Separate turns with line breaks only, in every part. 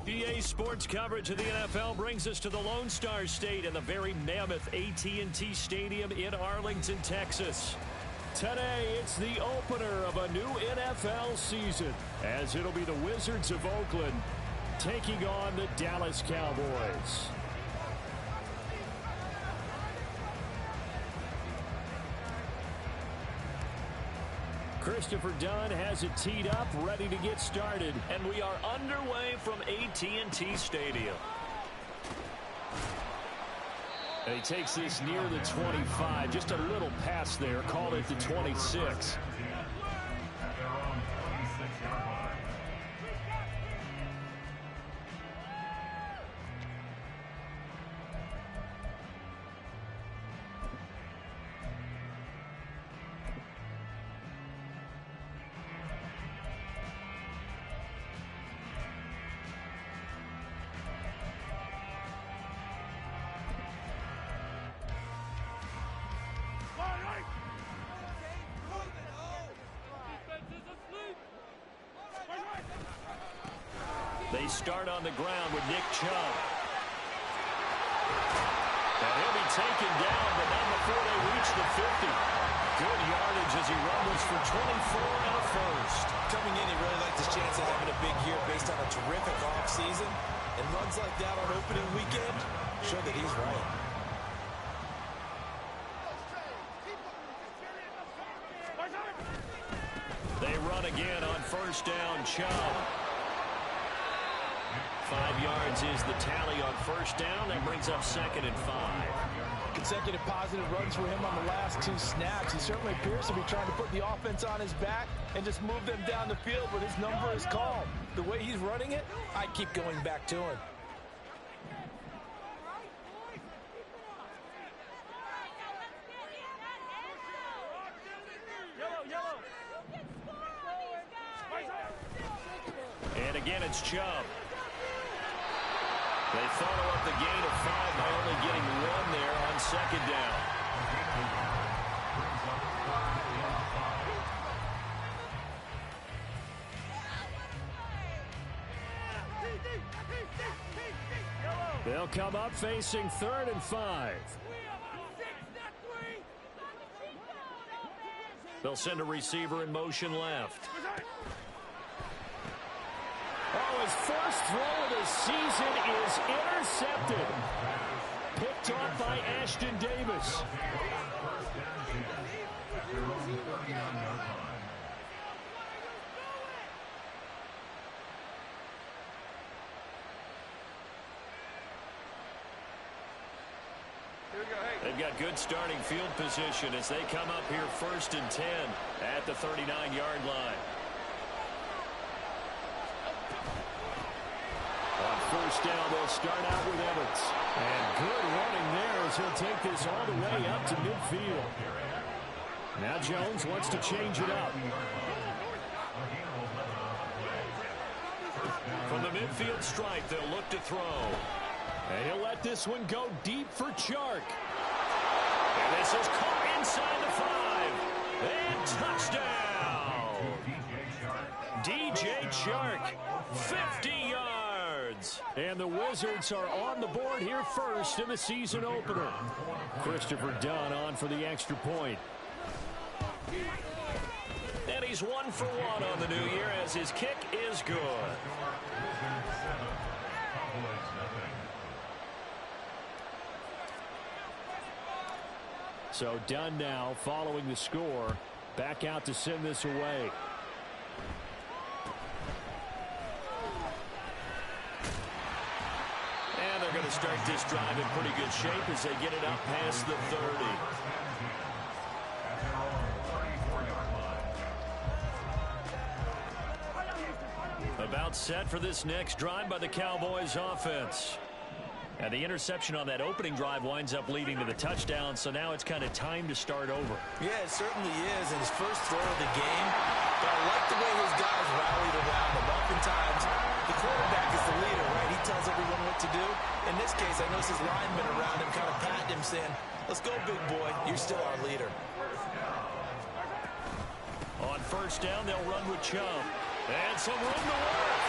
EA Sports coverage of the NFL brings us to the Lone Star State and the very mammoth AT&T Stadium in Arlington, Texas. Today, it's the opener of a new NFL season, as it'll be the Wizards of Oakland taking on the Dallas Cowboys. Christopher Dunn has it teed up, ready to get started. And we are underway from AT&T Stadium. And he takes this near the 25, just a little past there, called it the 26. They start on the ground with Nick Chubb. And he'll be taken down, but not before they reach the 50. Good yardage as he rumbles for 24 and a first.
Coming in, he really liked his chance of having a big year based on a terrific offseason. And runs like that on opening weekend show that he's right.
They run again on first down, Chubb. 5 yards is the tally on first down. That brings up 2nd and 5.
Consecutive positive runs for him on the last 2 snaps. He certainly appears to be trying to put the offense on his back and just move them down the field, but his number is called. The way he's running it, I keep going back to him.
And again, it's Chubb. They follow up the gain of 5 by only getting 1 there on 2nd down. They'll come up facing 3rd and 5. They'll send a receiver in motion left. Oh, his first throw of the season is intercepted. Picked off by Ashton Davis. They've got good starting field position as they come up here 1st and 10 at the 39-yard line. On first down, they'll start out with Evans. And good running there as he'll take this all the way up to midfield. Now Jones wants to change it up. From the midfield stripe, they'll look to throw. And he'll let this one go deep for Chark. And this is caught inside the 5. And touchdown! DJ Chark, 50 yards. And the Wizards are on the board here first in the season opener. Christopher Dunn on for the extra point. And he's 1 for 1 on the new year as his kick is good. So Dunn now following the score. Back out to send this away. And they're going to start this drive in pretty good shape as they get it up past the 30. About set for this next drive by the Cowboys offense. And the interception on that opening drive winds up leading to the touchdown, so now it's kind of time to start over.
Yeah, it certainly is, and his first throw of the game. But I like the way his guys rallied around him. Oftentimes, the quarterback is the leader, right? He tells everyone what to do. In this case, I noticed his linemen around him kind of patting him, saying, let's go, big boy. You're still our leader.
On first down, they'll run with Chubb. And some room to work.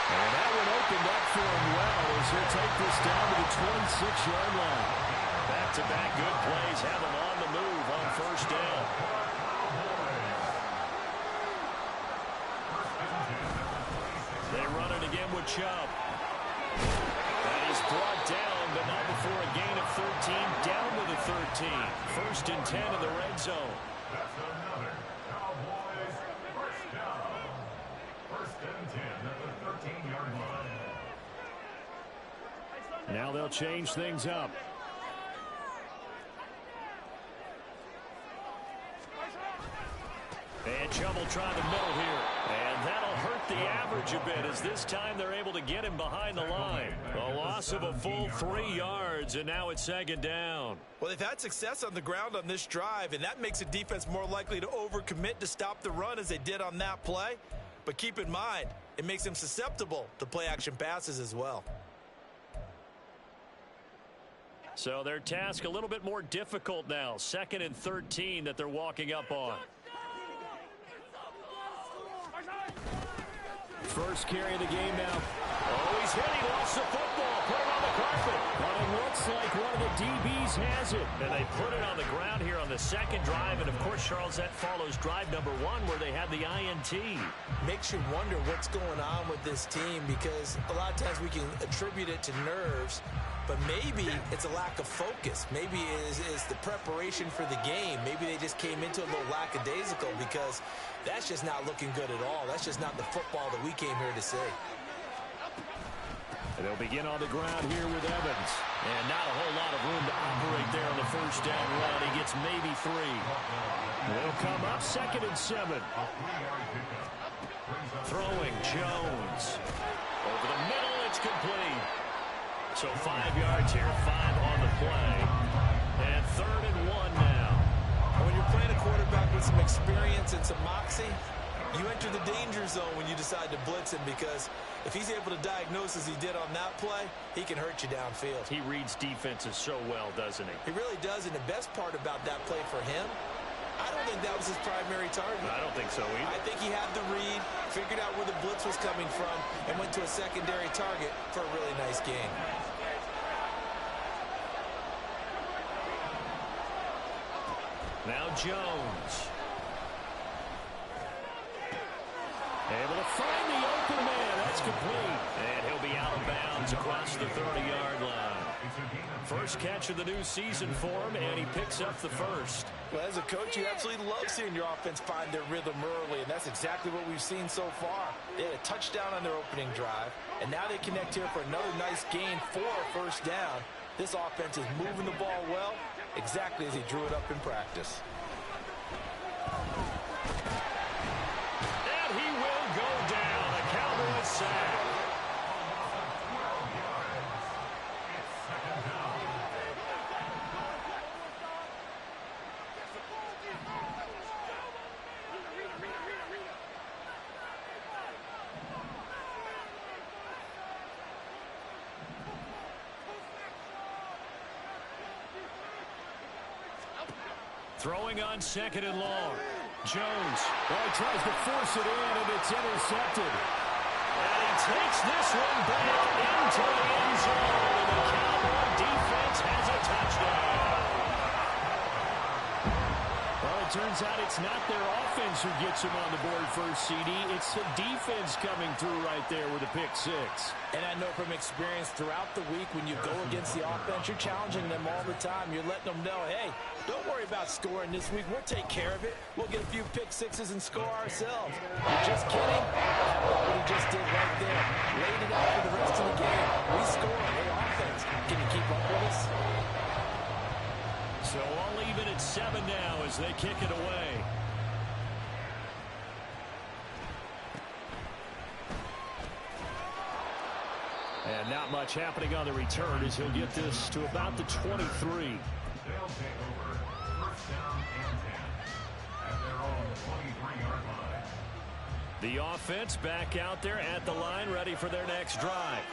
And that one opened up for him well as he'll take this down to the 26-yard line. Back-to-back good plays have him on the move on first down. They run it again with Chubb. That is brought down, but not before a gain of 13, down to the 13. First and 10 in the red zone.
That's another Cowboys first down. First and 10 at the 13-yard line.
Now they'll change things up. And Chubb will try the middle here. And that'll hurt the average a bit as this time they're able to get him behind the line. A loss of a full 3 yards, and now it's second down.
Well, they've had success on the ground on this drive, and that makes a defense more likely to overcommit to stop the run as they did on that play. But keep in mind, it makes them susceptible to play-action passes as well.
So their task a little bit more difficult now. Second and 13 that they're walking up on. First carry of the game now. Oh, he's hit. He lost the football. Put it on the carpet. But it looks like one of the DBs has it. And they put it on the ground here on the second drive. And, of course, Charles, that follows drive number 1 where they had the INT.
Makes you wonder what's going on with this team because a lot of times we can attribute it to nerves. But maybe it's a lack of focus. Maybe it is the preparation for the game. Maybe they just came into a little lackadaisical because that's just not looking good at all. That's just not the football that we came here to see.
And they'll begin on the ground here with Evans. And not a whole lot of room to operate there on the first down run. He gets maybe 3. They'll come up second and 7. Throwing Jones. Over the middle, it's complete. So 5 yards here, 5 on the play. And third and 1 now.
When you're playing a quarterback with some experience and some moxie, you enter the danger zone when you decide to blitz him because if he's able to diagnose as he did on that play, he can hurt you downfield.
He reads defenses so well, doesn't he?
He really does, and the best part about that play for him, I don't think that was his primary target.
I don't think so either.
I think he had the read, figured out where the blitz was coming from, and went to a secondary target for a really nice game.
Now Jones. Able to find the open man. That's complete. And he'll be out of bounds across the 30-yard line. First catch of the new season for him, and he picks up the first.
Well, as a coach, you absolutely love seeing your offense find their rhythm early, and that's exactly what we've seen so far. They had a touchdown on their opening drive, and now they connect here for another nice gain for a first down. This offense is moving the ball well, exactly as he drew it up in practice.
And he will go down. A Cowboys sack. Throwing on second and long. Jones. Oh, he tries to force it in, and it's intercepted. And he takes this one back into the end zone, and the Cowboy defense has a touchdown. Well, it turns out it's not their offense who gets them on the board first, CD. It's the defense coming through right there with a pick 6.
And I know from experience throughout the week when you go against the offense, you're challenging them all the time. You're letting them know, hey, don't worry about scoring this week. We'll take care of it. We'll get a few pick 6s and score ourselves. You're just kidding? How about what he just did right there? Laid it out for the rest of the game. We score. Hey, offense, can you keep up with us?
So all even at 7 now as they kick it away. And not much happening on the return as he'll get this to about the 23.
They'll take over first down and 10 at their own 23-yard line.
The offense back out there at the line, ready for their next drive.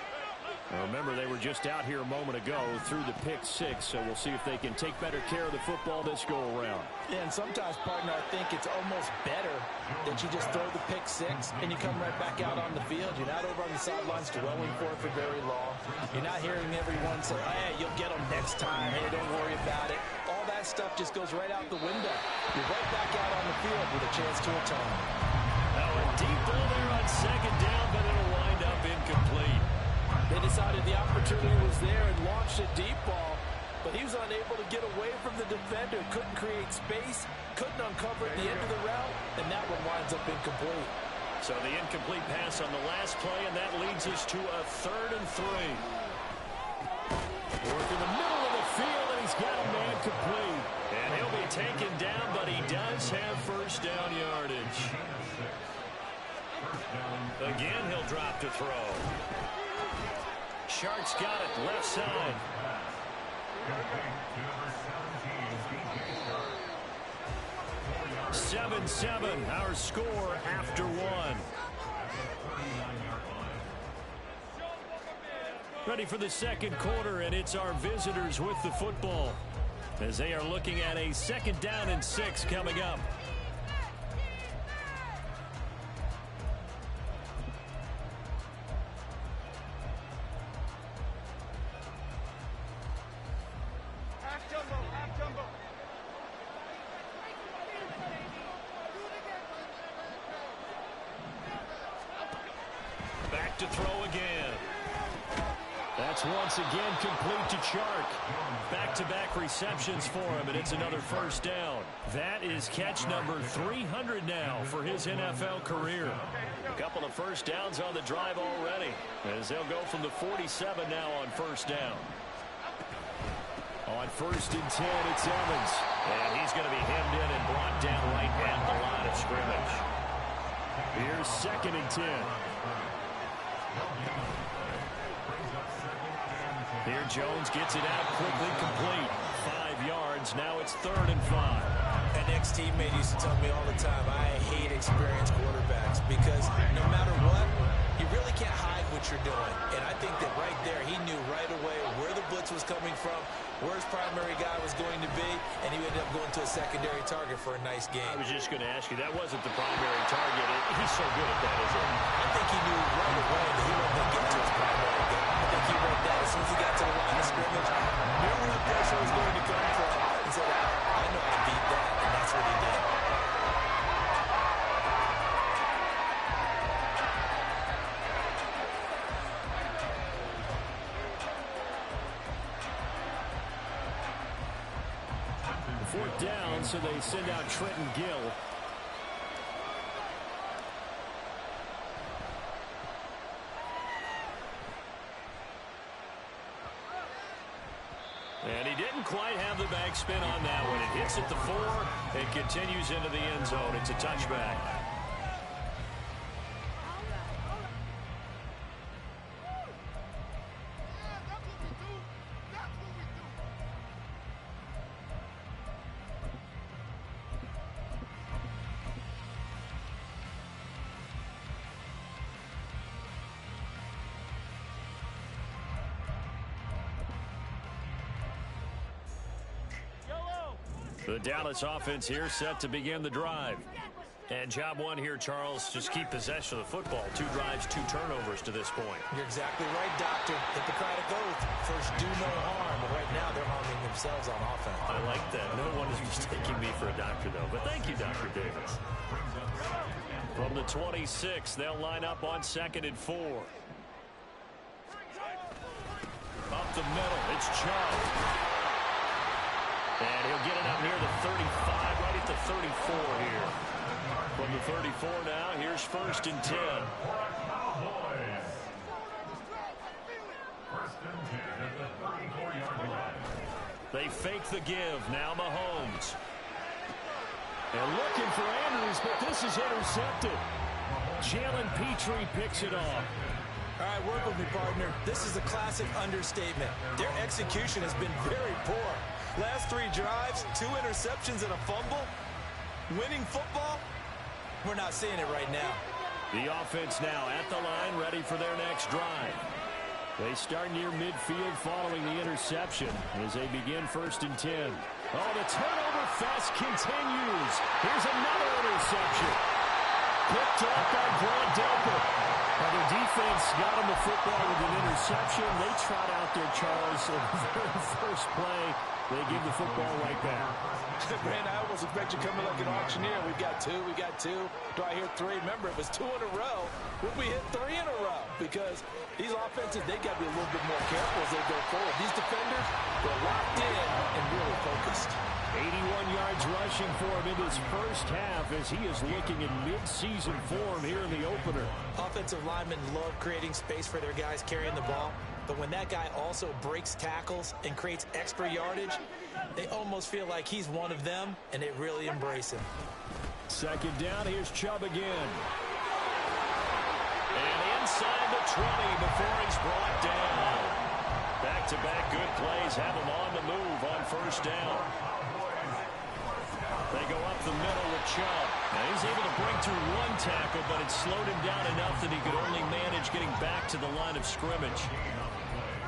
Remember, they were just out here a moment ago through the pick six, so we'll see if they can take better care of the football this go-around.
Yeah, and sometimes, partner, I think it's almost better that you just throw the pick six and you come right back out on the field. You're not over on the sidelines dwelling for it for very long. You're not hearing everyone say, hey, you'll get them next time. Hey, don't worry about it. All that stuff just goes right out the window. You're right back out on the field with a chance to atone.
Now a deep ball there on second down, but it'll wind up incomplete.
They decided the opportunity was there and launched a deep ball, but he was unable to get away from the defender, couldn't create space, couldn't uncover at the end of the route, and that one winds up incomplete.
So the incomplete pass on the last play, and that leads us to a 3rd and 3. Work in the middle of the field, and he's got a man complete. And he'll be taken down, but he does have first down yardage. Again, he'll drop to throw. Shark's got it, left side. 7-7, our score after one. Ready for the second quarter, and it's our visitors with the football as they are looking at a 2nd down and 6 coming up. Back to throw again. That's once again complete to Chark. Back-to-back receptions for him, and it's another first down. That is catch number 300 now for his NFL career. A couple of first downs on the drive already, as they'll go from the 47 now on first down. On 1st and 10, it's Evans. And he's going to be hemmed in and brought down right at the line of scrimmage. Here's 2nd and 10. Here Jones gets it out quickly, complete. 5 yards. Now it's 3rd and 5.
An ex-teammate used to tell me all the time, I hate experienced quarterbacks because no matter what, you really can't hide what you're doing. And I think that right there, he knew right away where the blitz was coming from, where his primary guy was going to be, and he ended up going to a secondary target for a nice game.
I was just going to ask you, that wasn't the primary target. He's so good at that, isn't he?
I think he knew right away that he wasn't going to get to his primary guy. I think he read that as soon as he got to the line of scrimmage, knew where the pressure was going to come from, and said, I know how to beat that, and that's what he did.
Fourth down, so they send out Trenton Gill. And he didn't quite have the backspin on that one. It hits at the 4 and continues into the end zone. It's a touchback. The Dallas offense here set to begin the drive. And job one here, Charles, just keep possession of the football. 2 drives, 2 turnovers to this point.
You're exactly right, Doctor. Hippocratic oath. First, do no harm. But right now, they're harming themselves on offense.
I like that. No one is mistaking me for a doctor, though. But thank you, Dr. Davis. From the 26, they'll line up on 2nd and 4. Up the middle, it's Chubb. And he'll get it up near the 35, right at the 34 here. From the 34 now, here's 1st and 10.
Cowboys. 1st and 10 at the 34-yard line.
They fake the give. Now Mahomes. And looking for Andrews, but this is intercepted. Jalen Petrie picks it off.
All right, work with me, partner. This is a classic understatement. Their execution has been very poor. Last 3 drives, 2 interceptions and a fumble. Winning football? We're not seeing it right now.
The offense now at the line, ready for their next drive. They start near midfield following the interception as they begin 1st and 10. Oh, the turnover fest continues. Here's another interception. Picked up by Brad Delpit. Now, the defense got him the football with an interception. They trot out there, Charles, in the very first play. They give the football right back.
Brand, I almost expect you coming like an auctioneer. We've got two. Do I hear three? Remember, it was 2 in a row. Would we hit 3 in a row? Because these offenses, they got to be a little bit more careful as they go forward. These defenders, they're locked in and really focused.
81 yards rushing for him in his first half as he is looking in mid-season form here in the opener.
Offensive linemen love creating space for their guys carrying the ball. But when that guy also breaks tackles and creates extra yardage, they almost feel like he's one of them, and they really embrace him.
2nd down, here's Chubb again. And inside the 20 before he's brought down. Back-to-back good plays have him on the move on 1st down. They go up the middle with Chubb. Now he's able to break through 1 tackle, but it slowed him down enough that he could only manage getting back to the line of scrimmage.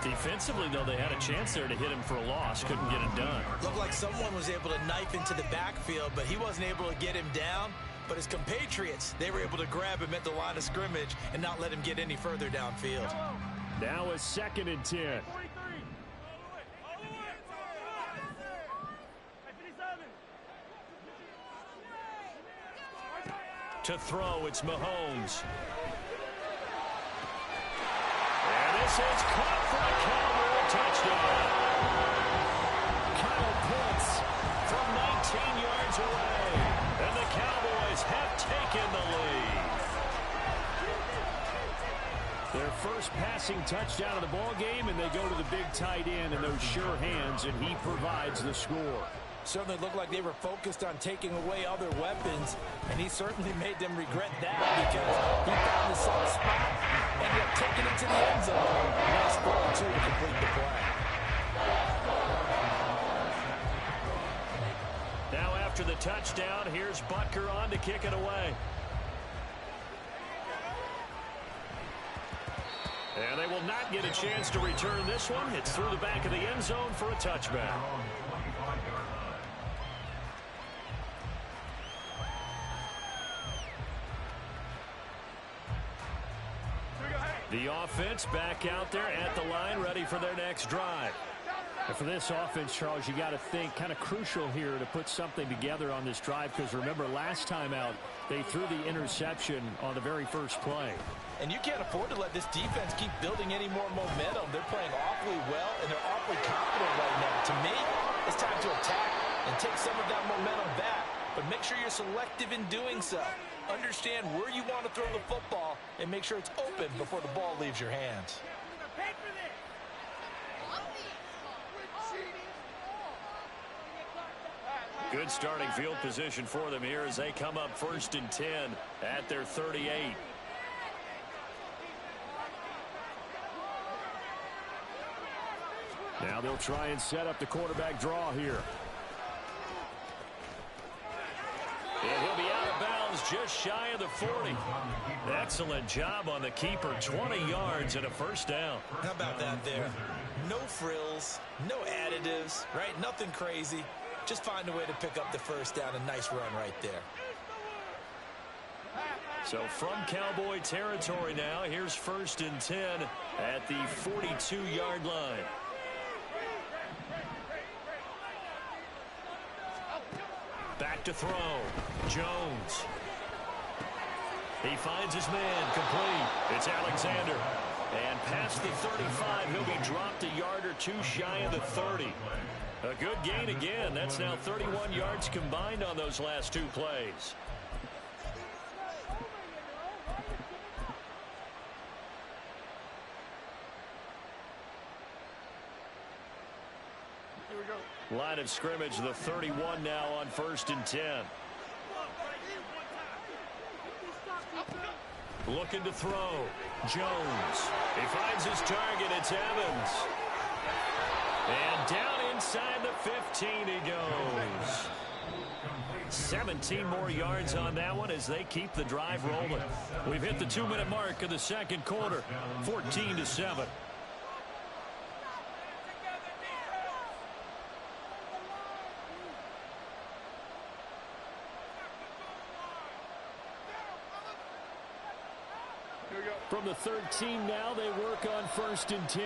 Defensively, though, they had a chance there to hit him for a loss. Couldn't get it done.
Looked like someone was able to knife into the backfield, but he wasn't able to get him down. But his compatriots, they were able to grab him at the line of scrimmage and not let him get any further downfield.
Now a 2nd and 10. To throw, it's Mahomes. And this is caught for a Cowboy touchdown. Kyle Pitts from 19 yards away. And the Cowboys have taken the lead. Their first passing touchdown of the ball game, and they go to the big tight end in those sure hands, and he provides the score.
Certainly looked like they were focused on taking away other weapons, and he certainly made them regret that because he found the soft spot, ended up taking it to the end zone. Nice throw, too, to complete the play.
Now after the touchdown, here's Butker on to kick it away. And they will not get a chance to return this one. It's through the back of the end zone for a touchback. The offense back out there at the line, ready for their next drive. And for this offense, Charles, you got to think kind of crucial here to put something together on this drive, because remember, last time out, they threw the interception on the very first play.
And you can't afford to let this defense keep building any more momentum. They're playing awfully well, and they're awfully confident right now. To me, it's time to attack and take some of that momentum back, but make sure you're selective in doing so. Understand where you want to throw the football and make sure it's open before the ball leaves your hands.
Good starting field position for them here as they come up 1st and 10 at their 38. Now they'll try and set up the quarterback draw here. And he'll be out of bounds just shy of the 40. Excellent job on the keeper. 20 yards and a 1st down.
How about that there? No frills, no additives, right? Nothing crazy. Just find a way to pick up the 1st down. A nice run right there.
So from Cowboy territory now, here's 1st and 10 at the 42-yard line. Back to throw. Jones. He finds his man complete. It's Alexander. And past the 35, he'll be dropped a yard or two shy of the 30. A good gain again. That's now 31 yards combined on those last 2 plays. Line of scrimmage, the 31 now on 1st and 10. Looking to throw. Jones. He finds his target. It's Evans. And down inside the 15 he goes. 17 more yards on that one as they keep the drive rolling. We've hit the 2-minute mark of the 2nd quarter. 14-7. from the 13 now. They work on 1st and 10.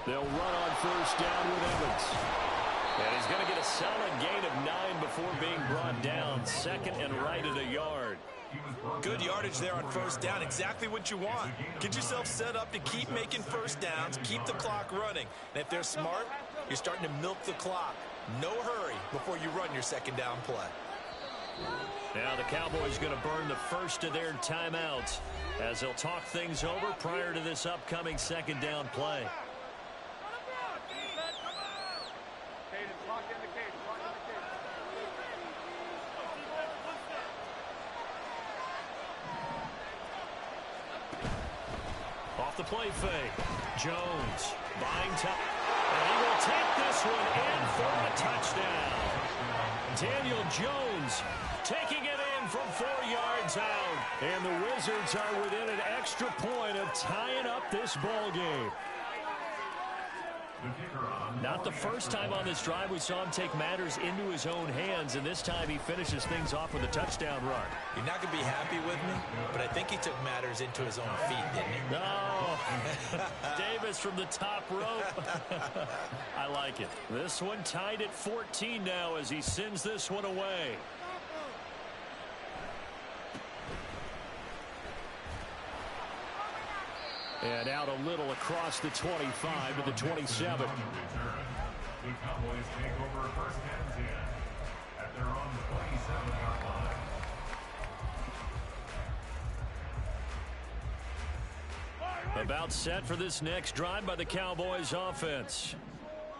They'll run on 1st down with Evans. And he's going to get a solid gain of 9 before being brought down. 2nd and right at a yard.
Good yardage there on 1st down. Exactly what you want. Get yourself set up to keep making 1st downs, keep the clock running. And if they're smart, you're starting to milk the clock. No hurry before you run your 2nd down play.
Now the Cowboys going to burn the first of their timeouts as they'll talk things over prior to this upcoming 2nd down play. Off the play fake. Jones buying time. And he will take this one in for a touchdown. Daniel Jones taking it in from 4 yards out. And the Wizards are within an extra point of tying up this ball game. Not the first time on this drive we saw him take matters into his own hands, and this time he finishes things off with a touchdown run.
You're not going to be happy with me, but I think he took matters into his own feet, didn't he?
No. Davis from the top rope. I like it. This one tied at 14 now as he sends this one away. And out a little across the 25 to the 27.
The Cowboys take over 1st and 10 at their own 27-yard line.
About set for this next drive by the Cowboys offense.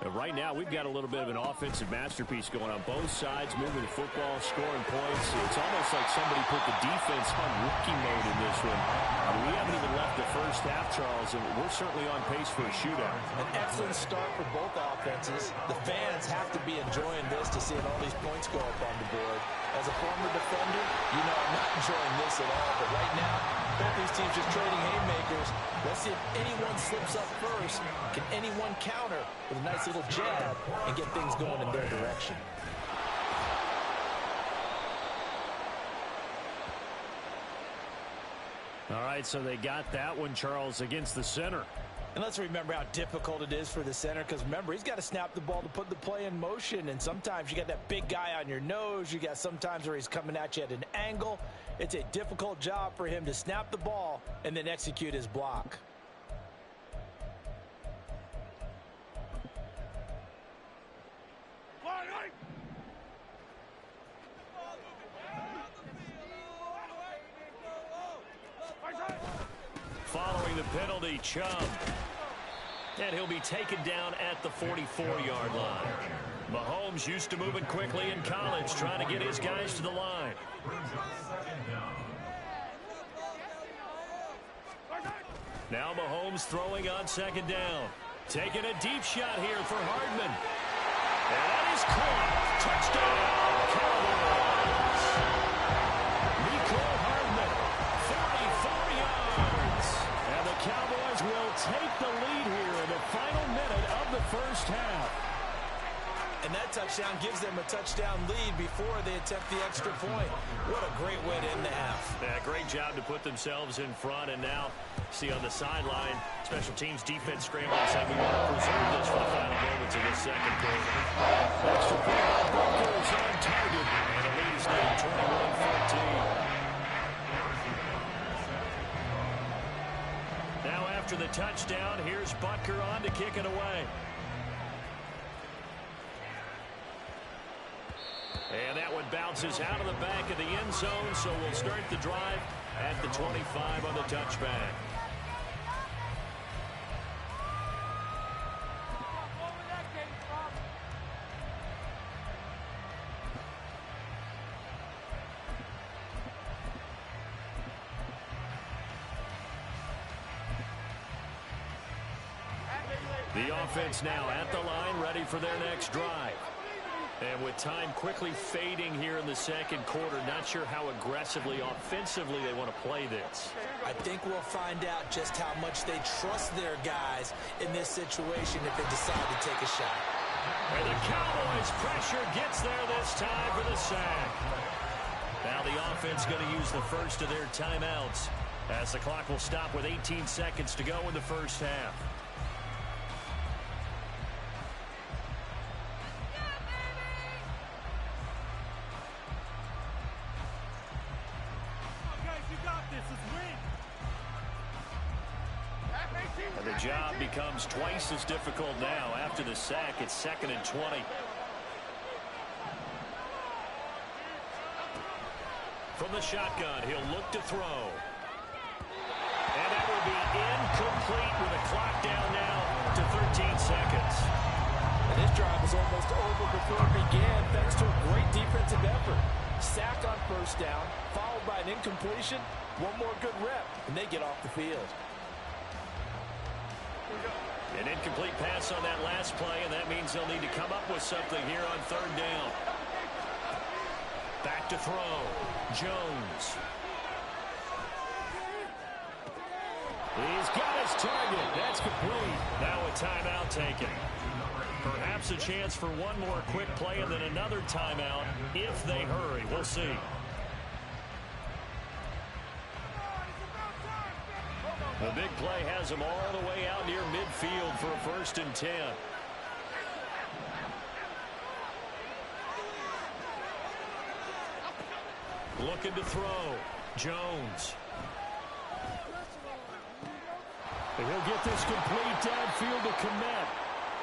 Right now, we've got a little bit of an offensive masterpiece going on both sides, moving the football, scoring points. It's almost like somebody put the defense on rookie mode in this one. We haven't even left the first half, Charles, and we're certainly on pace for a shootout.
An excellent start for both offenses. The fans have to be enjoying this to seeing all these points go up on the board. As a former defender, you know I'm not enjoying this at all. But right now, both these teams just trading haymakers. Let's see if anyone slips up first. Can anyone counter with a nice little jab and get things going in their direction?
All right, so they got that one, Charles, against the center.
And let's remember how difficult it is for the center, because remember, he's got to snap the ball to put the play in motion, and sometimes you got that big guy on your nose. You got sometimes where he's coming at you at an angle. It's a difficult job for him to snap the ball and then execute his block.
Following the penalty, Chubb. And he'll be taken down at the 44-yard line. Mahomes used to moving quickly in college, trying to get his guys to the line. Now Mahomes throwing on 2nd down. Taking a deep shot here for Hardman. And that is caught. Touchdown, Cowboys. Nicole Hardman, 44 yards. And the Cowboys will take the lead here in the final minute of the first half.
And that touchdown gives them a touchdown lead before they attempt the extra point. What a great way to end the half.
Yeah, great job to put themselves in front. And now, see on the sideline, special teams defense scrambling, saying we want to preserve this for the final moments of this second quarter. Extra point by Booker is on target. And the lead is now 21-14. Now after the touchdown, here's Butker on to kick it away. And that one bounces out of the back of the end zone, so we'll start the drive at the 25 on the touchback. The offense now at the line, ready for their next drive. And with time quickly fading here in the second quarter, not sure how aggressively, offensively they want to play this.
I think we'll find out just how much they trust their guys in this situation if they decide to take a shot.
And the Cowboys pressure gets there this time for the sack. Now the offense going to use the first of their timeouts as the clock will stop with 18 seconds to go in the first half. And the job becomes twice as difficult now. After the sack, it's 2nd and 20. From the shotgun, he'll look to throw. And that will be incomplete with a clock down now to 13 seconds.
And this drive was almost over before it began thanks to a great defensive effort. Sack on first down, followed by an incompletion. One more good rep, and they get off the field.
An incomplete pass on that last play, and that means they'll need to come up with something here on 3rd down. Back to throw. Jones. He's got his target. That's complete. Now a timeout taken. Perhaps a chance for one more quick play and then another timeout if they hurry. We'll see. The big play has him all the way out near midfield for a 1st and 10. Looking to throw. Jones. And he'll get this complete downfield to Komet.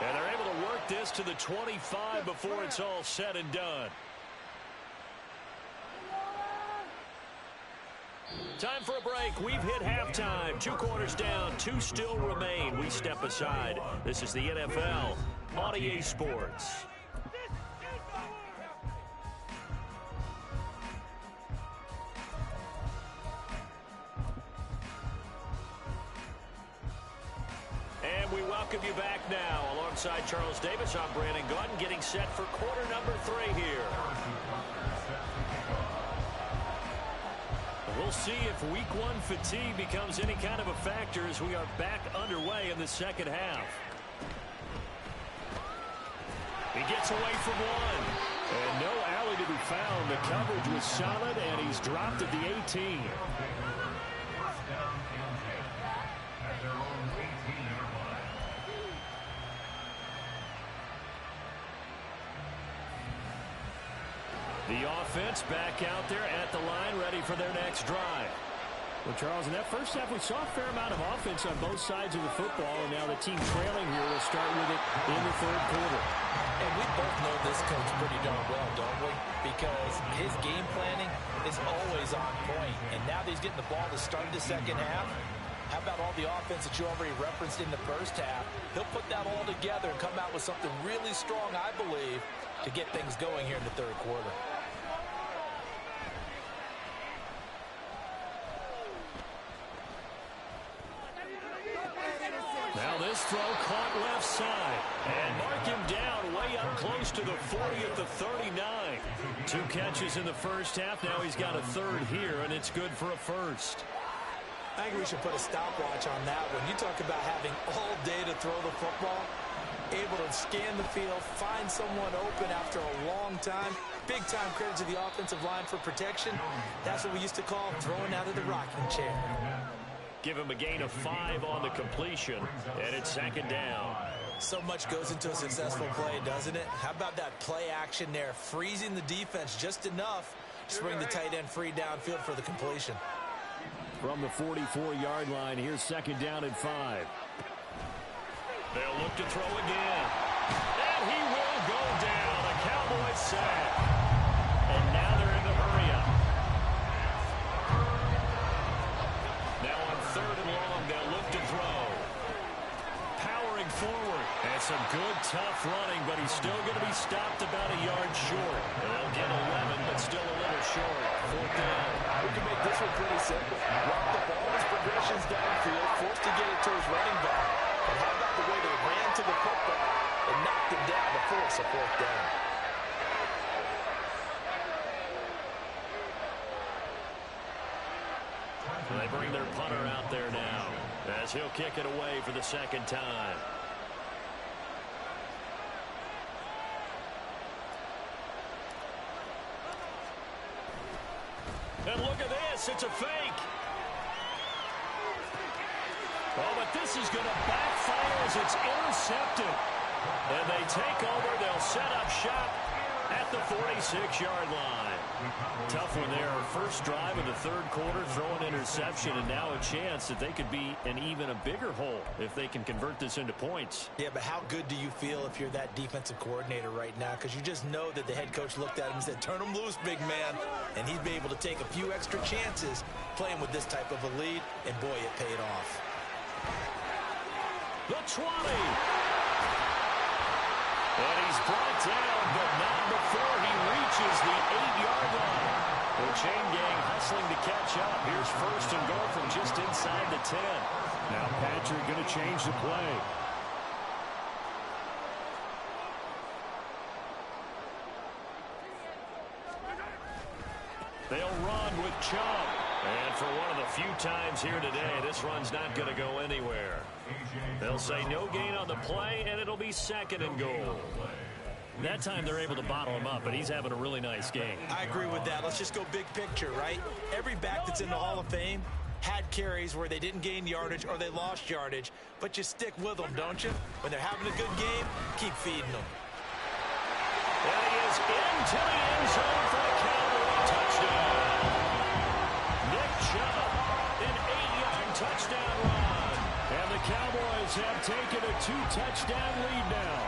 And they're able to work this to the 25 before it's all said and done. Time for a break. We've hit halftime. 2 quarters down. 2 still remain. We step aside. This is the NFL on EA Sports. And we welcome you back now. Alongside Charles Davis, I'm Brandon Gaudin, getting set for quarter number 3 here. We'll see if week 1 fatigue becomes any kind of a factor as we are back underway in the second half. He gets away from one. And no alley to be found. The coverage was solid, and he's dropped at the 18. The offense back out there at the line, ready for their next drive. Well, Charles, in that first half, we saw a fair amount of offense on both sides of the football, and now the team trailing here will start with it in the 3rd quarter.
And we both know this coach pretty darn well, don't we? Because his game planning is always on point. And now that he's getting the ball to start the second half, how about all the offense that you already referenced in the first half? He'll put that all together and come out with something really strong, I believe, to get things going here in the 3rd quarter.
Now this throw caught left side. And mark him down way up close to the 40 at the 39. 2 catches in the first half. Now he's got a 3rd here, and it's good for a 1st.
I think we should put a stopwatch on that one. You talk about having all day to throw the football, able to scan the field, find someone open after a long time. Big time credit to the offensive line for protection. That's what we used to call throwing out of the rocking chair.
Give him a gain of 5 on the completion, and it's 2nd down.
So much goes into a successful play, doesn't it? How about that play action there, freezing the defense just enough to bring the tight end free downfield for the completion.
From the 44-yard line, here's 2nd down and 5. They'll look to throw again. And he will go down. A Cowboys sack. And now they're in the hurry-up. Now on 3rd and long, they'll look to throw. Powering forward. And some good, tough running, but he's still going to be stopped about a yard short. They'll get 11, but still a little short. 4th down.
We can make this one pretty simple. Walk the ball as progressions downfield, forced to get it to his running back. But how about the way they ran to the football and knocked him down to force a 4th down?
They bring their punter out there now as he'll kick it away for the 2nd time. pass. It's a fake. Oh, but this is going to backfire as it's intercepted. And they take over. They'll set up shop at the 46-yard line. Tough one there. First drive of the third quarter, throw an interception, and now a chance that they could be in even a bigger hole if they can convert this into points.
Yeah, but how good do you feel if you're that defensive coordinator right now? Because you just know that the head coach looked at him and said, turn him loose, big man. And he'd be able to take a few extra chances playing with this type of a lead, and boy, it paid off.
The 20. And he's brought down, but not before he reaches the 8-yard line. The chain gang hustling to catch up. Here's first and goal from just inside the 10. Now Patrick going to change the play. They'll run with Chubb. And for one of the few times here today, this run's not going to go anywhere. They'll say no gain on the play, and it'll be second and goal. That time they're able to bottle him up, but he's having a really nice game.
I agree with that. Let's just go big picture, right? Every back that's in the Hall of Fame had carries where they didn't gain yardage or they lost yardage, but you stick with them, don't you? When they're having a good game, keep feeding them.
And he is into the end zone for the Cowboys touchdown. Nick Chubb, an 8-yard touchdown run. And the Cowboys have taken a 2-touchdown lead now.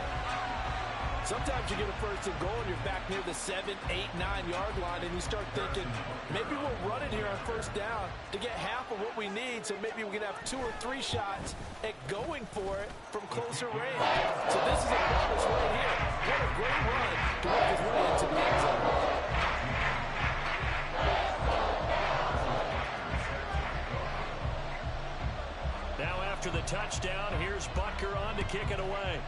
Sometimes you get a first and goal and you're back near the 7, 8, 9-yard line, and you start thinking, maybe we'll run it here on first down to get half of what we need, so maybe we can have 2 or 3 shots at going for it from closer range. So this is a bonus right here. What a great run to work his way into the end zone.
Now after the touchdown, here's Butker on to kick it away.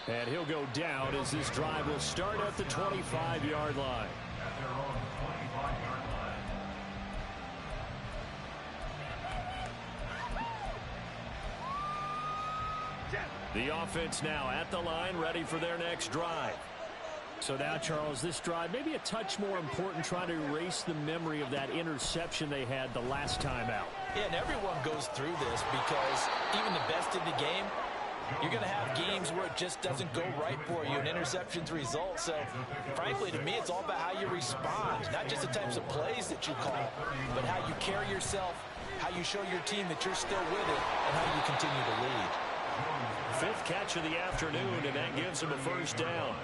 And he'll go down as this drive will start at the 25-yard line.
At their own 25-yard line.
The offense now at the line, ready for their next drive. So now, Charles, this drive maybe a touch more important, trying to erase the memory of that interception they had the last time out.
Yeah, and everyone goes through this because even the best in the game, you're going to have games where it just doesn't go right for you, and interceptions result. So, frankly, to me, it's all about how you respond, not just the types of plays that you call, but how you carry yourself, how you show your team that you're still with it, and how you continue to lead.
5th catch of the afternoon, and that gives him a first down.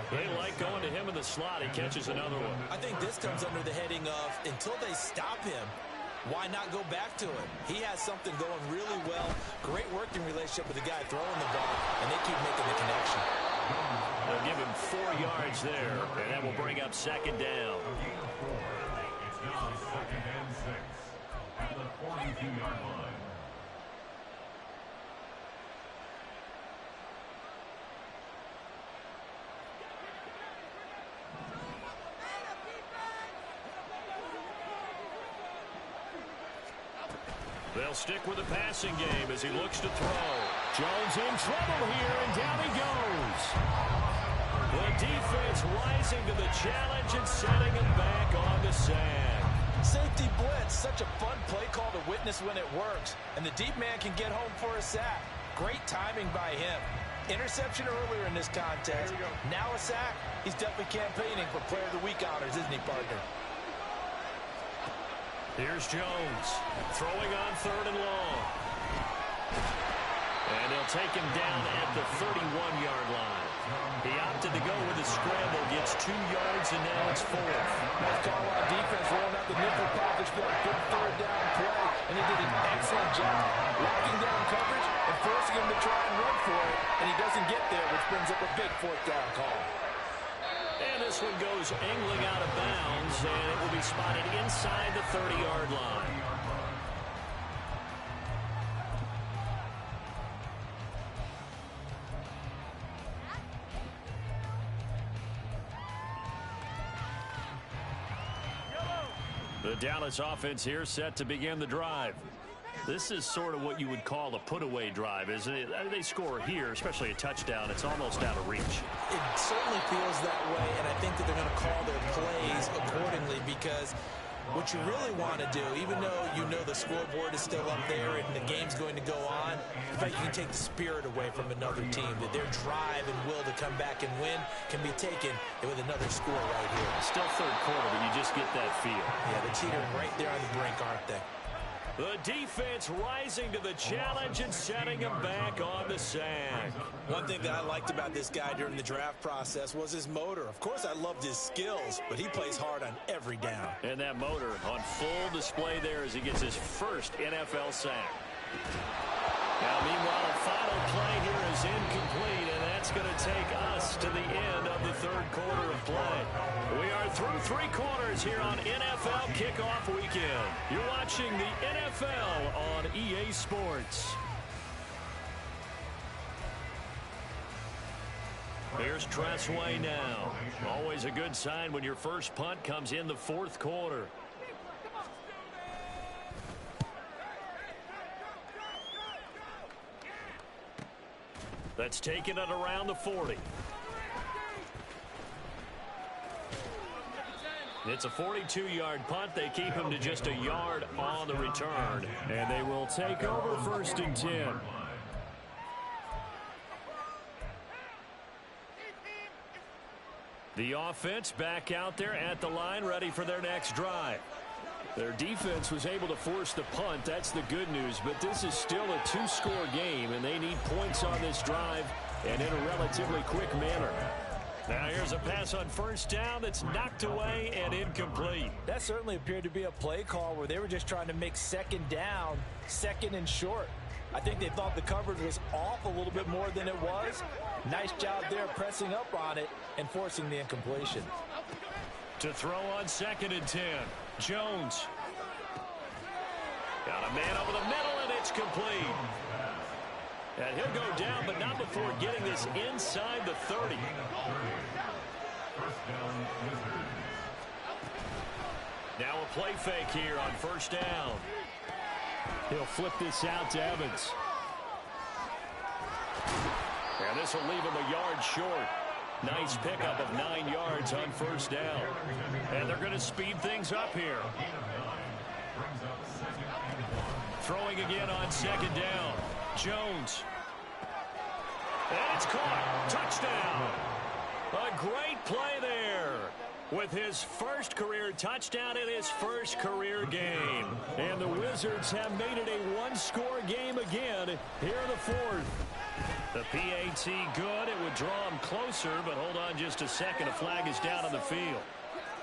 They like going to him in the slot. He catches another one.
I think this comes under the heading of, until they stop him, why not go back to it? He has something going really well. Great working relationship with the guy throwing the ball, and they keep making the connection.
They'll give him 4 yards there, and that will bring up second down.
It's now 2nd and 6 at the 42-yard line.
They'll stick with the passing game as he looks to throw. Jones in trouble here, and down he goes. The defense rising to the challenge and setting him back on the sand.
Safety blitz, such a fun play call to witness when it works. And the deep man can get home for a sack. Great timing by him. Interception earlier in this contest. Now a sack. He's definitely campaigning for Player of the Week honors, isn't he, partner?
Here's Jones, throwing on 3rd and long. And they'll take him down at the 31-yard line. He opted to go with a scramble, gets 2 yards, and now it's 4th.
North Carolina defense rolling out the nickel package for a good 3rd down play, and he did an excellent job locking down coverage and forcing him to try and run for it, and he doesn't get there, which brings up a big 4th down call.
And this one goes angling out of bounds, and it will be spotted inside the 30-yard line. The Dallas offense here set to begin the drive. This is sort of what you would call a put-away drive, isn't it? They score here, especially a touchdown. It's almost out of reach.
It certainly feels that way, and I think that they're going to call their plays accordingly because what you really want to do, even though you know the scoreboard is still up there and the game's going to go on, in fact, you can take the spirit away from another team, that their drive and will to come back and win can be taken with another score right here.
Still third quarter, but you just get that feel.
Yeah, they're teetering right there on the brink, aren't they?
The defense rising to the challenge and setting him back on the sack.
One thing that I liked about this guy during the draft process was his motor. Of course, I loved his skills, but he plays hard on every down.
And that motor on full display there as he gets his first NFL sack. Now, meanwhile, a final play here is incomplete, and that's going to take us to the end of the third quarter of play. We are through three quarters here on NFL Kickoff Weekend. You're watching the NFL on EA Sports. Here's Tressway now. Always a good sign when your first punt comes in the fourth quarter. That's taken it around the 40. It's a 42-yard punt. They keep him to just a yard on the return. And they will take over first and 10. The offense back out there at the line, ready for their next drive. Their defense was able to force the punt. That's the good news. But this is still a two-score game, and they need points on this drive and in a relatively quick manner. Now here's a pass on first down that's knocked away and incomplete.
That certainly appeared to be a play call where they were just trying to make second down, second and short. I think they thought the coverage was off a little bit more than it was. Nice job there pressing up on it and forcing the incompletion.
To throw on second and 10. Jones. Got a man over the middle, and it's complete. And he'll go down, but not before getting this inside the 30. Now a play fake here on first down. He'll flip this out to Evans. And this will leave him a yard short. Nice pickup of 9 yards on first down. And they're going to speed things up here. Throwing again on second down. Jones. And it's caught. Touchdown. A great play there. With his first career touchdown in his first career game. And the Wizards have made it a one-score game again here in the fourth. The PAT good. It would draw him closer, but hold on just a second. A flag is down on the field.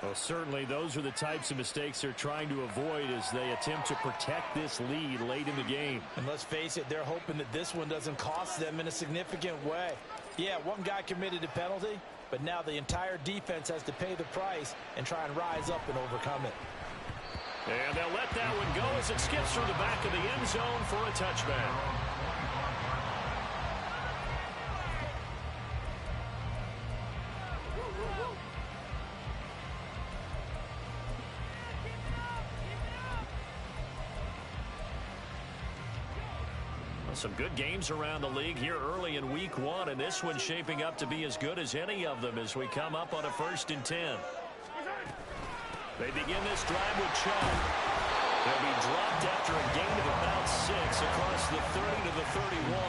Well, certainly those are the types of mistakes they're trying to avoid as they attempt to protect this lead late in the game.
And let's face it, they're hoping that this one doesn't cost them in a significant way. Yeah, one guy committed a penalty, but now the entire defense has to pay the price and try and rise up and overcome it.
And they'll let that one go as it skips through the back of the end zone for a touchback. Some good games around the league here early in week one, and this one's shaping up to be as good as any of them as we come up on a first and 10. They begin this drive with Chubb. They'll be dropped after a gain of about 6 across the 30 to the 31.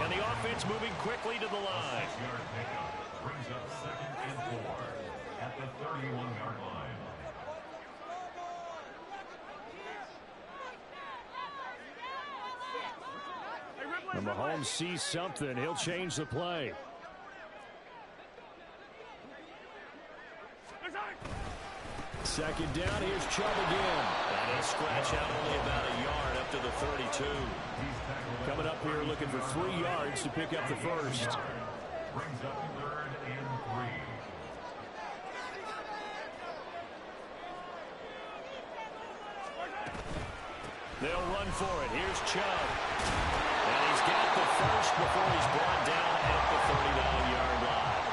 And the offense moving quickly to the line.
Brings up second and 4 at the 31-yard line.
And Mahomes sees something. He'll change the play. Second down. Here's Chubb again. And he'll scratch out only about a yard up to the 32. Coming up here looking for 3 yards to pick up the first.
Brings up third and 3.
They'll run for it. Here's Chubb. And he's got the first before he's brought down at the 39-yard line.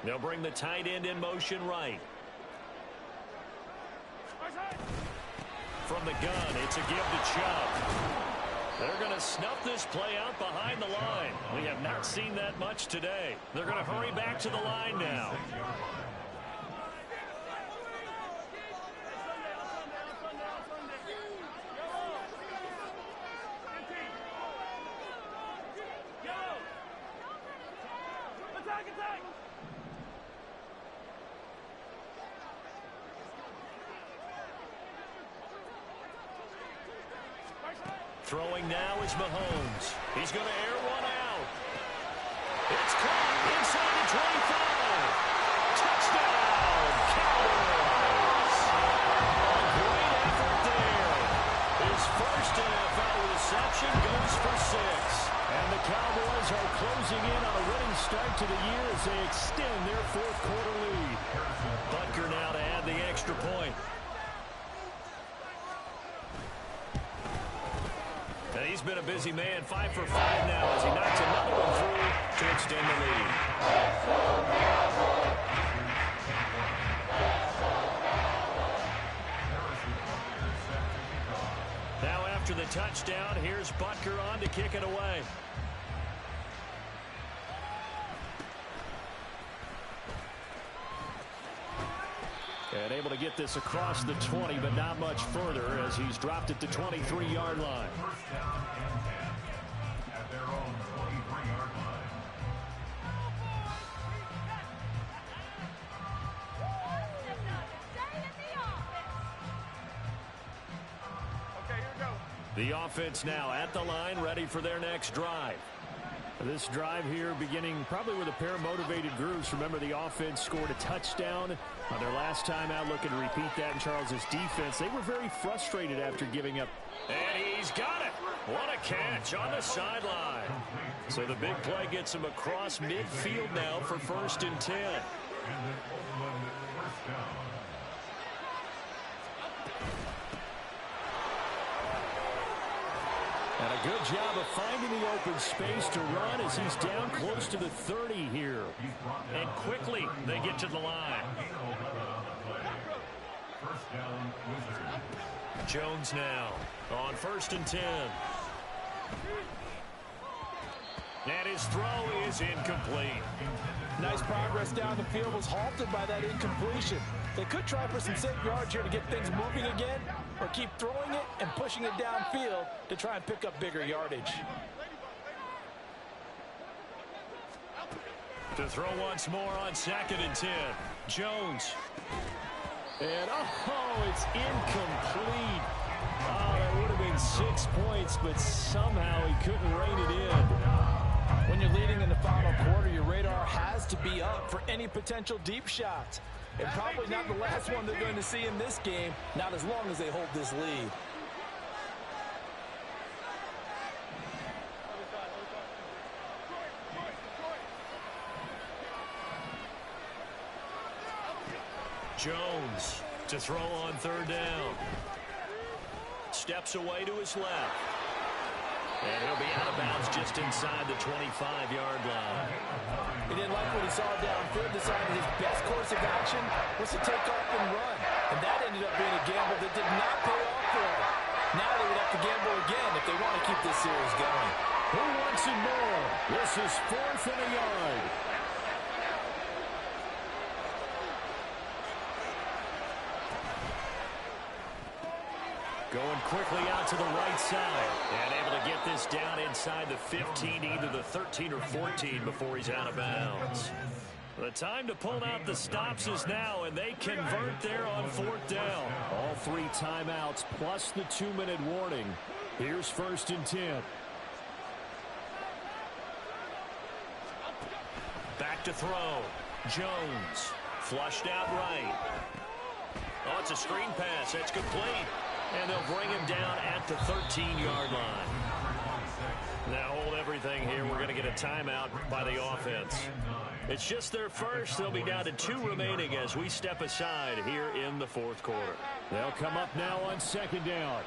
They'll bring the tight end in motion right. From the gun, it's a give to Chubb. They're going to snuff this play out behind the line. We have not seen that much today. They're going to hurry back to the line now. Throwing now is Mahomes. He's going to air one out. It's caught inside the 25. Touchdown, Cowboys. A great effort there. His first NFL reception goes for 6. And the Cowboys are closing in on a winning start to the year as they extend their fourth quarter lead. Butker now to add the extra point. And he's been a busy man, 5 for 5 now as he knocks another one through to extend the lead. Now after the touchdown, here's Butker on to kick it away. And able to get this across the 20, but not much further as he's dropped it to 23-yard line.
First down and 10 at their own 23-yard line.
Okay, here we go.
The offense now at the line, ready for their next drive. This drive here beginning probably with a pair of motivated groups. Remember, the offense scored a touchdown on their last time out. Looking to repeat that in Charles's defense. They were very frustrated after giving up. And he's got it. What a catch on the sideline. So the big play gets him across midfield now for 1st and 10.
And an Oakland first down.
And a good job of finding the open space to run as he's down close to the 30 here. And quickly they get to the line.
First down, Wizards.
Jones now on 1st and 10. And his throw is incomplete.
Nice progress down the field was halted by that incompletion. They could try for some safe yards here to get things moving again, or keep throwing it and pushing it downfield to try and pick up bigger yardage.
To throw once more on 2nd and 10. Jones. And it's incomplete. Oh, that would have been 6 points, but somehow he couldn't rein it in.
When you're leading in the final quarter, your radar has to be up for any potential deep shots. And probably not the last one they're going to see in this game, not as long as they hold this lead.
Jones to throw on 3rd down. Steps away to his left. And he'll be out of bounds just inside the 25-yard line.
He didn't like what he saw downfield, decided his best course of action was to take off and run. And that ended up being a gamble that did not pay off for him. Now they would have to gamble again if they want to keep this series going.
Who wants it more? This is 4th and a yard. Going quickly out to the right side. And able to get this down inside the 15, either the 13 or 14 before he's out of bounds. The time to pull out the stops is now, and they convert there on 4th down. All 3 timeouts plus the 2-minute warning. Here's 1st and 10. Back to throw. Jones. Flushed out right. Oh, it's a screen pass. That's complete. And they'll bring him down at the 13-yard line. Now hold everything here. We're going to get a timeout by the offense. It's just their first. They'll be down to 2 remaining as we step aside here in the 4th quarter. They'll come up now on 2nd down.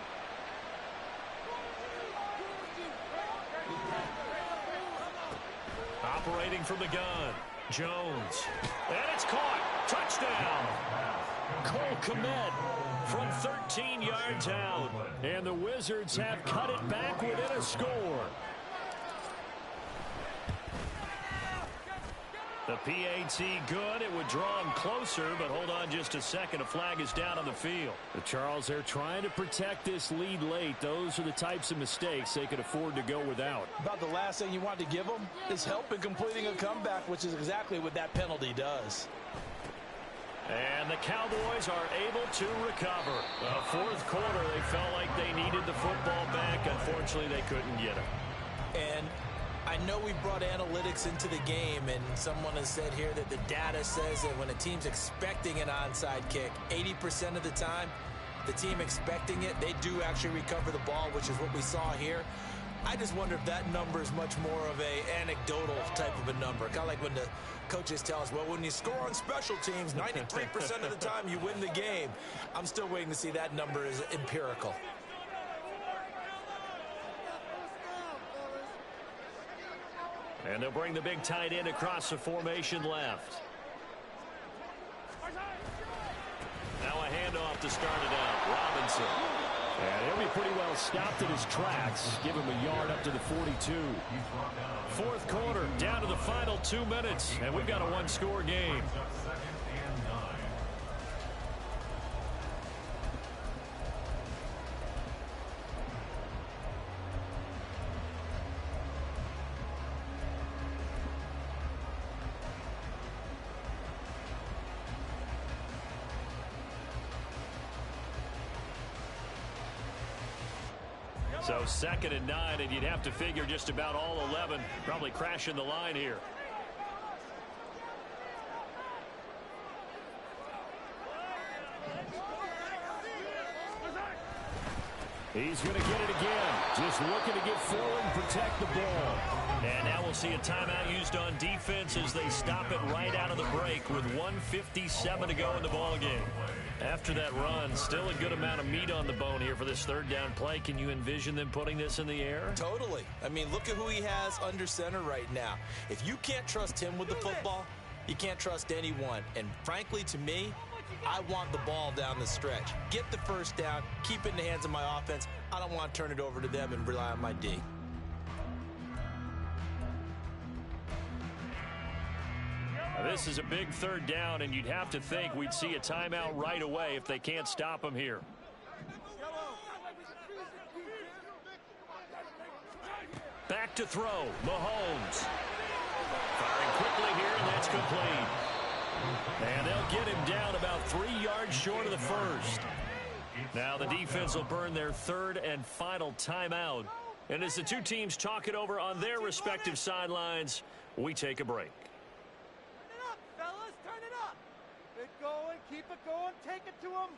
Operating from the gun. Jones. And it's caught. Touchdown. Cole Kmet from 13 yards out. And the Wizards have cut it back within a score. The PAT good. It would draw him closer, but hold on just a second. A flag is down on the field. The Charles, they're trying to protect this lead late. Those are the types of mistakes they could afford to go without.
About the last thing you want to give them is help in completing a comeback, which is exactly what that penalty does.
And the Cowboys are able to recover. Fourth quarter, they felt like they needed the football back. Unfortunately, they couldn't get it.
And I know we brought analytics into the game, and someone has said here that the data says that when a team's expecting an onside kick, 80% of the time, the team expecting it, they do actually recover the ball, which is what we saw here. I just wonder if that number is much more of a anecdotal type of a number. Kind of like when the coaches tell us, well, when you score on special teams, 93% of the time you win the game. I'm still waiting to see that number is empirical.
And they'll bring the big tight end across the formation left. Now a handoff to start it out. Robinson. And he'll be pretty well stopped in his tracks. Give him a yard up to the 42. Fourth quarter, down to the final 2 minutes. And we've got a one-score game. So 2nd and 9, and you'd have to figure just about all 11 probably crashing the line here. He's going to get it again. Just looking to get forward and protect the ball. And now we'll see a timeout used on defense as they stop it right out of the break with 1:57 to go in the ballgame. After that run, still a good amount of meat on the bone here for this third down play. Can you envision them putting this in the air?
Totally. I mean, look at who he has under center right now. If you can't trust him with the football, you can't trust anyone. And frankly, to me, I want the ball down the stretch. Get the first down, keep it in the hands of my offense. I don't want to turn it over to them and rely on my D.
This is a big third down, and you'd have to think we'd see a timeout right away if they can't stop him here. Back to throw, Mahomes. Firing quickly here, and that's complete. And they'll get him down about 3 yards short of the first. Now the defense will burn their third and final timeout. And as the two teams talk it over on their respective sidelines, we take a break.
Keep it going. Take it to him.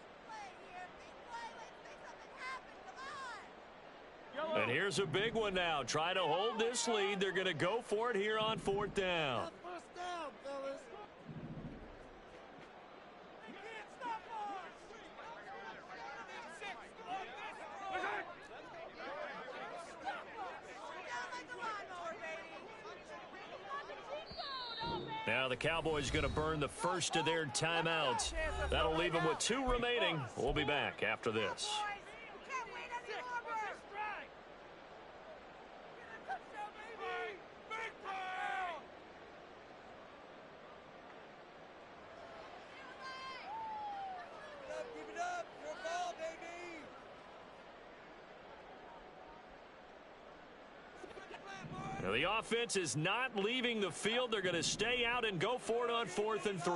And here's a big one now. Try to hold this lead. They're going to go for it here on 4th down.
First down, fellas. You can't stop us.
Now the Cowboys going to burn the first of their timeouts. That'll leave them with 2 remaining. We'll be back after this. Now the offense is not leaving the field. They're going to stay out and go for it on 4th and 3.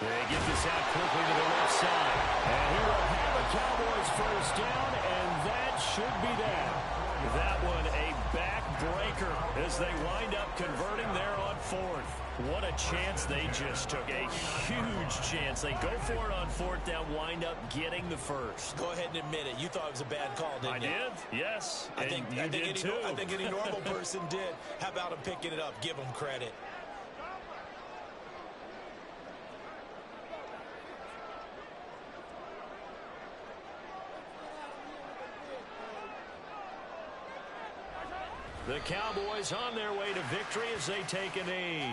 They get this out quickly to the left side. And he will have a Cowboys first down, and that should be that. That one a backbreaker as they wind up converting there on 4th. What a chance they just took. A huge chance. They go for it on 4th down, wind up getting the first.
Go ahead and admit it. You thought it was a bad call, didn't you?
I did, yes.
I think any normal person did. How about him picking it up? Give him credit.
The Cowboys on their way to victory as they take a knee.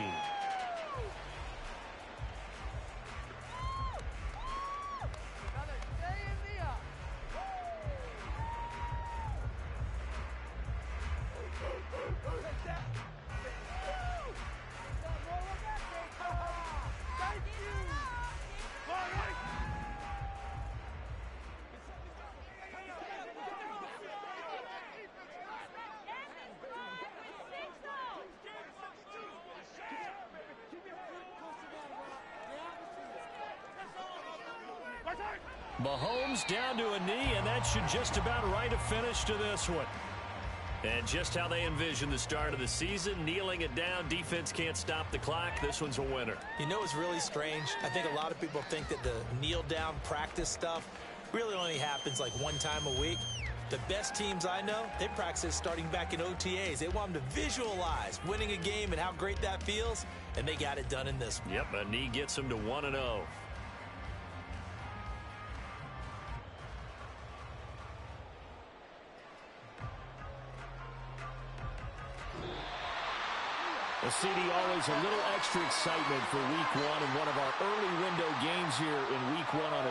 Mahomes down to a knee, and that should just about write a finish to this one. And just how they envision the start of the season, kneeling it down, defense can't stop the clock. This one's a winner.
You know, it's really strange. I think a lot of people think that the kneel-down practice stuff really only happens like one time a week. The best teams I know, they practice starting back in OTAs. They want them to visualize winning a game and how great that feels, and they got it done in this one.
Yep, a knee gets them to 1-0. Well, CD, always a little extra excitement for week one and one of our early window games here in week one on a